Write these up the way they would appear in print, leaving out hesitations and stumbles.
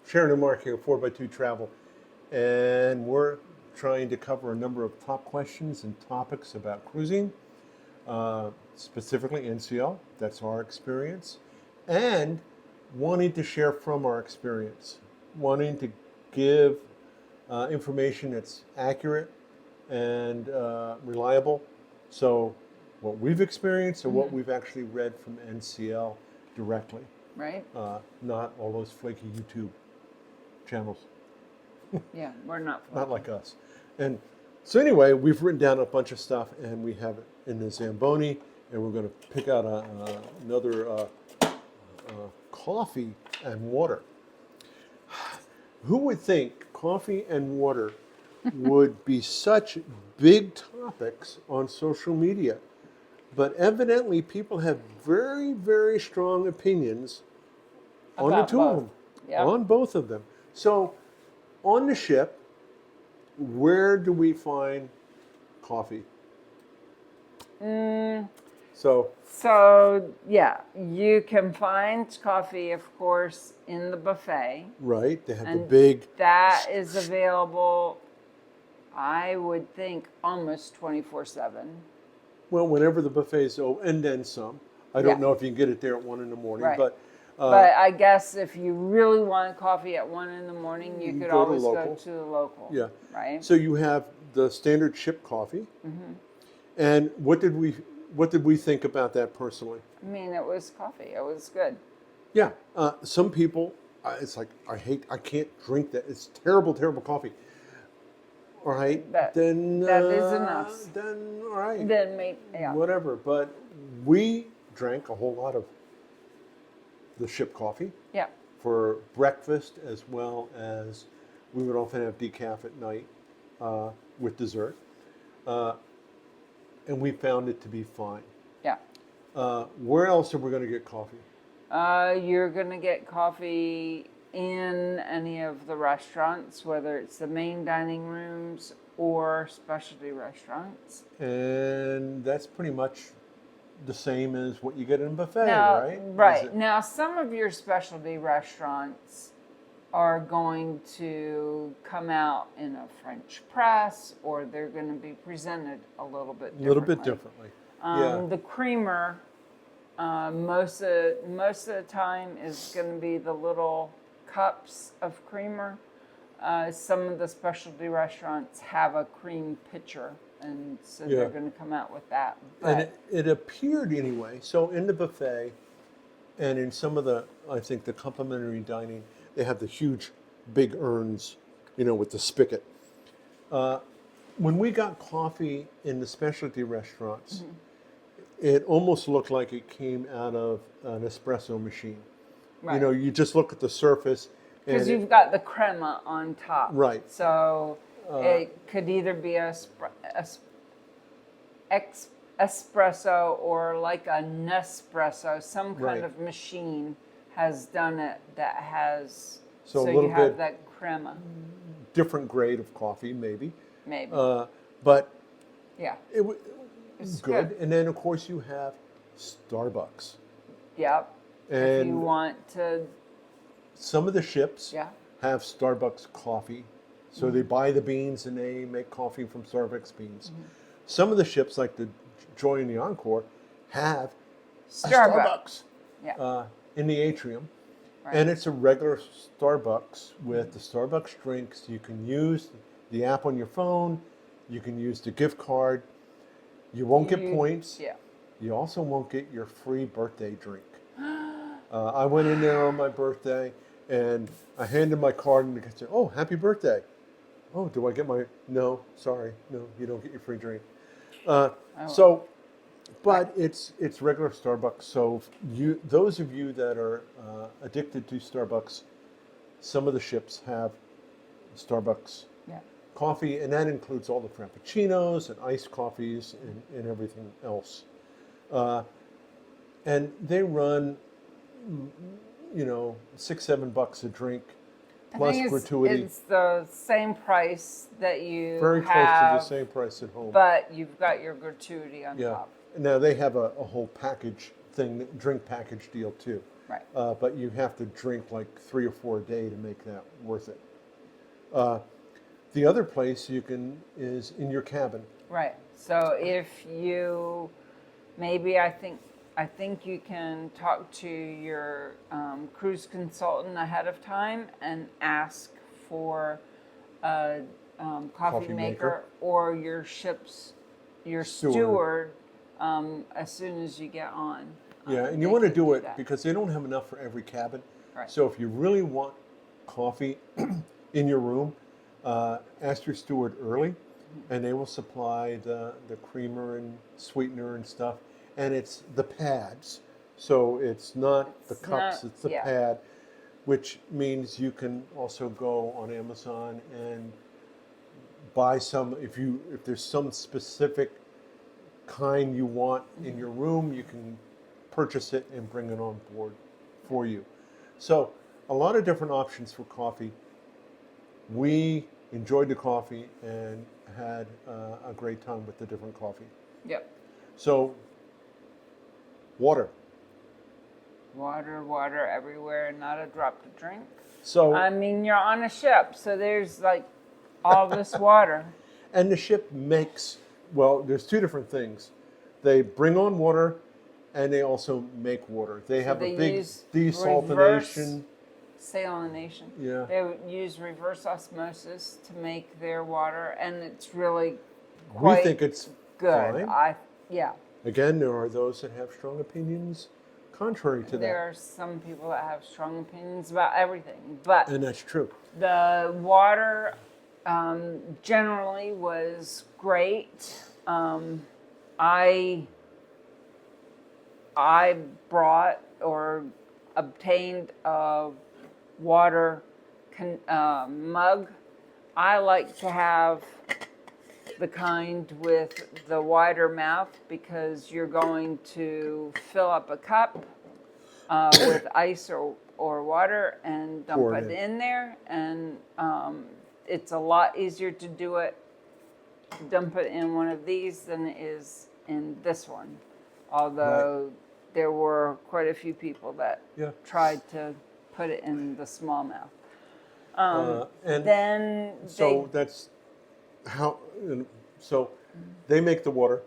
Sharon and Mark here, 4x2 Travel, and we're trying to cover a number of top questions and topics about cruising, specifically NCL, that's our experience, and wanting to share from our experience, wanting to give information that's accurate and reliable. So what we've experienced and what we've actually read from NCL directly. Right? Not all those flaky YouTube channels. Yeah, we're not. Not like us. And so anyway, we've written down a bunch of stuff and we have it in the Zamboni, and we're going to pick out another coffee and water. Who would think coffee and water would be such big topics on social media? But evidently people have very, very strong opinions on the About two both. of them, Yeah. on both of them. So on the ship, where do we find coffee? So, yeah, you can find coffee, of course, in the buffet. Right, they have the And big, that is available, I would think, almost 24/7. well, whenever the buffet's open, and then some. I don't Yeah. know if you can get it there at 1 in the morning, Right. but But I guess if you really want coffee at 1 in the morning, you could go to always go local. to the local. yeah. Right? So you have the standard ship coffee. And what did we think about that personally? I mean, it was coffee. It was good. Yeah, some people, it's like, I can't drink that. It's terrible, terrible coffee. All right, That then is enough. Then all right, Then make, yeah. whatever. But we drank a whole lot of the ship coffee Yeah. for breakfast, as well as we would often have decaf at night with dessert, and we found it to be fine. Yeah. Where else are we going to get coffee? You're going to get coffee in any of the restaurants, whether it's the main dining rooms or specialty restaurants. And that's pretty much the same as what you get in a buffet, Now, right? right. Is it- Now, some of your specialty restaurants are going to come out in a French press, or they're going to be presented a little bit differently. A little bit differently. Yeah. The creamer, most of the time, is going to be the little cups of creamer. Some of the specialty restaurants have a cream pitcher, and so Yeah. they're going to come out with that. And But it appeared anyway. So in the buffet, and in some of the, I think the complimentary dining, they have the huge, big urns, with the spigot. When we got coffee in the specialty restaurants, it almost looked like it came out of an espresso machine. Right. You just look at the surface. because and you've got the crema on top. Right. So it could either be espresso or like a Nespresso. Some kind Right. of machine has done it that has. So a So little you have bit- that crema, different grade of coffee, maybe. maybe. But Yeah. it was It's good. good. And then, of course, you have Starbucks. Yep. If you And want to, some of the ships yeah. have Starbucks coffee. So they buy the beans and they make coffee from Starbucks beans. Some of the ships, like the Joy and the Encore, have a Starbucks Yeah. in the atrium. Right. And it's a regular Starbucks with the Starbucks drinks. You can use the app on your phone. You can use the gift card. You won't get points. Yeah. You also won't get your free birthday drink. I went in there on my birthday and I handed my card and the guy said, "Oh, happy birthday." "Oh, do I get my..." "No, sorry. No, you don't get your free drink." But it's regular Starbucks. So those of you that are addicted to Starbucks, some of the ships have Starbucks Yeah. coffee, and that includes all the frappuccinos and iced coffees and everything else. And they run, $6-7 a drink plus I think gratuity. it's the same price that you Very close have, to the same price at home. but you've got your gratuity on Yeah. top. Now they have a whole package thing, drink package deal too. Right. But you have to drink like 3 or 4 a day to make that worth it. The other place you can is in your cabin. Right. So if you, maybe I think you can talk to your cruise consultant ahead of time and ask for a coffee maker or your ship's steward as soon as you get on. Yeah, and you they want to can do it that. because they don't have enough for every cabin. Right. So if you really want coffee in your room, ask your steward early, and they will supply the creamer and sweetener and stuff. And it's the pads, so it's not the cups; it's the pad, which means you can also go on Amazon and buy some. If there's some specific kind you want in your room, you can purchase it and bring it on board for you. So a lot of different options for coffee. We enjoyed the coffee and had a great time with the different coffee. Yep. So water everywhere, not a drop to drink. So I mean, you're on a ship, so there's like all this water. And the ship makes, well, there's two different things. They bring on water and they also make water. They have a big desalination. Salination. Yeah. They would use reverse osmosis to make their water, and it's really We quite think it's good. fine. Yeah. Again, there are those that have strong opinions contrary to There that. are some people that have strong opinions about everything, but And that's true. the water generally was great. I brought or obtained a water mug. I like to have the kind with the wider mouth because you're going to fill up a cup with ice or water and dump it in there, and it's a lot easier to do it, dump it in one of these than it is in this one. Although there were quite a few people that tried to put it in the small mouth. And then so that's how, so they make the water.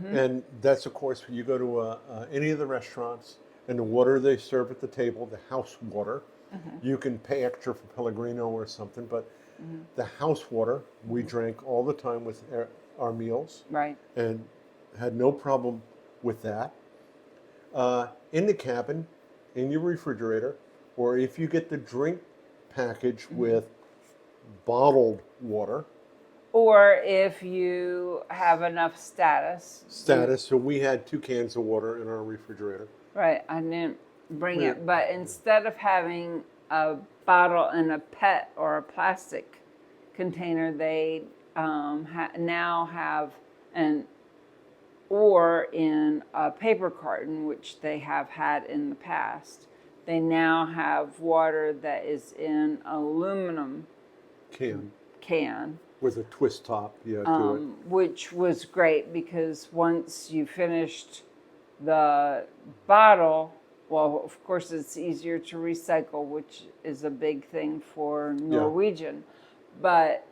And that's, of course, when you go to any of the restaurants and the water they serve at the table, the house water, you can pay extra for Pellegrino or something, but the house water we drank all the time with our meals. Right. And had no problem with that. In the cabin, in your refrigerator, or if you get the drink package with bottled water. Or if you have enough status. So we had 2 cans of water in our refrigerator. Right, I didn't bring it, but instead of having a bottle in a PET or a plastic container, they now have or in a paper carton, which they have had in the past. They now have water that is in aluminum can. With a twist top, to it. Which was great because once you finished the bottle, well, of course, it's easier to recycle, which is a big thing for Norwegian. But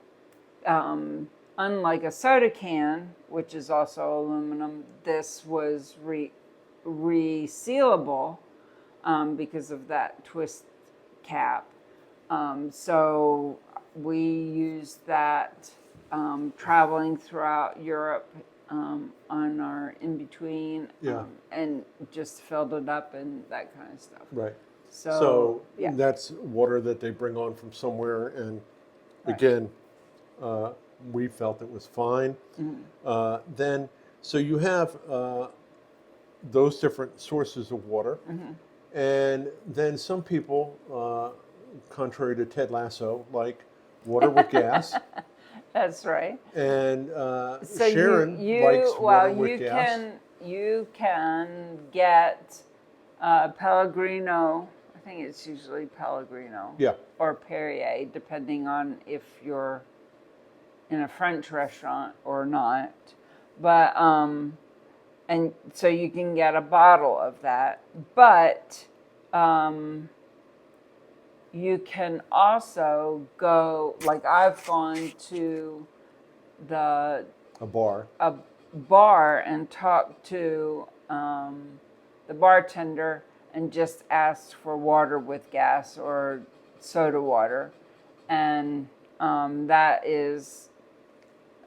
unlike a soda can, which is also aluminum, this was resealable because of that twist cap. So we used that traveling throughout Europe on our in-between and just filled it up and that kind of stuff. Right. So that's water that they bring on from somewhere, and again, we felt it was fine. Then, so you have those different sources of water, and then some people, contrary to Ted Lasso, like water with gas. That's right. And so Sharon likes water with gas. You can get Pellegrino. I think it's usually Pellegrino. Yeah. Or Perrier, depending on if you're in a French restaurant or not. But and so you can get a bottle of that. But You can also go, like I've gone to the A bar. a bar and talked to the bartender and just asked for water with gas or soda water, and that is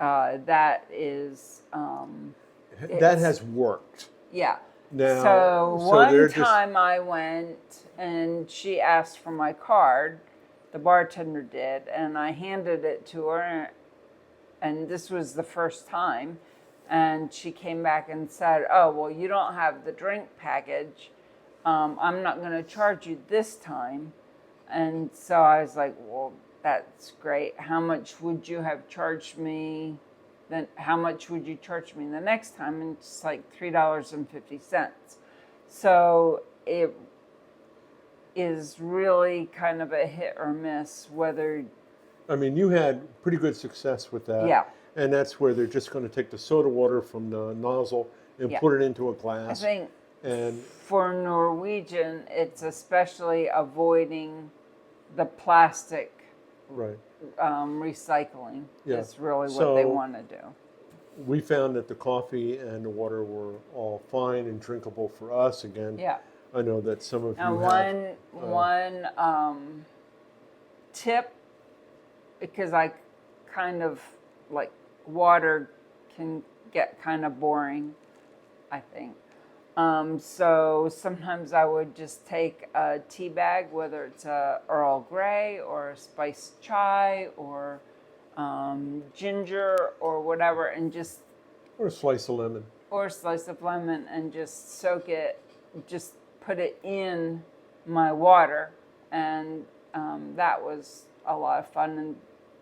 That it's- has worked. yeah. Now, So so one they're just time I went and she asked for my card, the bartender did, and I handed it to her, and this was the first time, and she came back and said, "Oh, well, you don't have the drink package. I'm not going to charge you this time." And so I was like, "Well, that's great. How much would you have charged me? Then how much would you charge me the next time?" And it's like $3.50. So it is really kind of a hit or miss whether. I mean, you had pretty good success with that. Yeah. And that's where they're just going to take the soda water from the nozzle and Yeah. put it into a I glass. think And for Norwegian, it's especially avoiding the plastic right. recycling. Yeah. Is really what they So- want to do. We found that the coffee and the water were all fine and drinkable for us. Again, Yeah. I know that some of you And have. one tip, because I kind of like water can get kind of boring, I think. So sometimes I would just take a tea bag, whether it's a Earl Grey or a spiced chai or ginger or whatever, and just Or a slice of lemon. or a slice of lemon and just soak it, just put it in my water, and that was a lot of fun.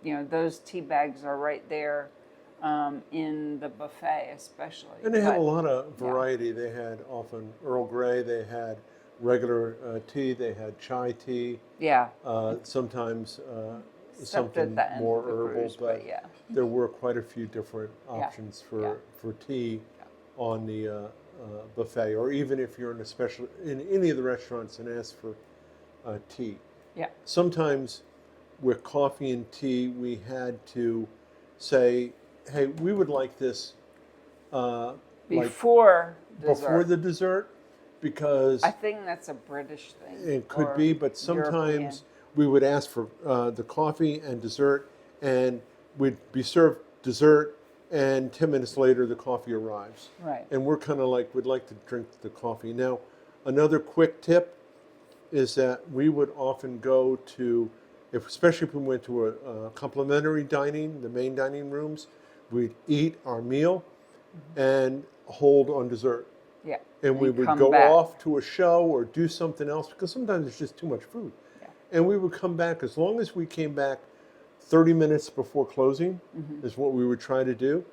And those tea bags are right there in the buffet, especially. And they had a But- lot of variety. They had often Earl Grey, they had regular tea, they had chai tea, Yeah, sometimes except something at the end more of the herbal, cruise, but yeah, there were quite a few different options yeah. for tea on the buffet, or even if you're in any of the restaurants and ask for tea. yeah, Sometimes with coffee and tea, we had to say, "Hey, we would like this like before dessert. before the dessert," because I think that's a British thing. it could or be, but sometimes European. we would ask for the coffee and dessert, and we'd be served dessert, and 10 minutes later the coffee arrives. Right. And we're kind of like, we'd like to drink the coffee. Now, another quick tip is that we would often go to, especially if we went to a complimentary dining, the main dining rooms, we'd eat our meal and hold on dessert. Yeah. And we would come go back. off to a show or do something else, because sometimes it's just too much food. Yeah. And we would come back, as long as we came back 30 minutes before closing, Mm-hmm. is what we would try to do.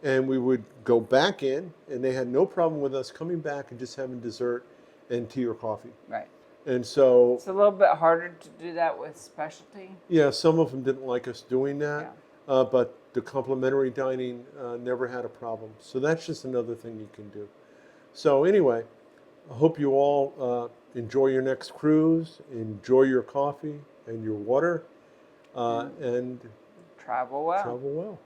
And we would go back in, and they had no problem with us coming back and just having dessert and tea or coffee. Right. And so, It's a little bit harder to do that with specialty. yeah, some of them didn't like us doing that, Yeah. but the complimentary dining never had a problem. So that's just another thing you can do. So anyway, I hope you all enjoy your next cruise, enjoy your coffee and your water, and Travel well. travel well.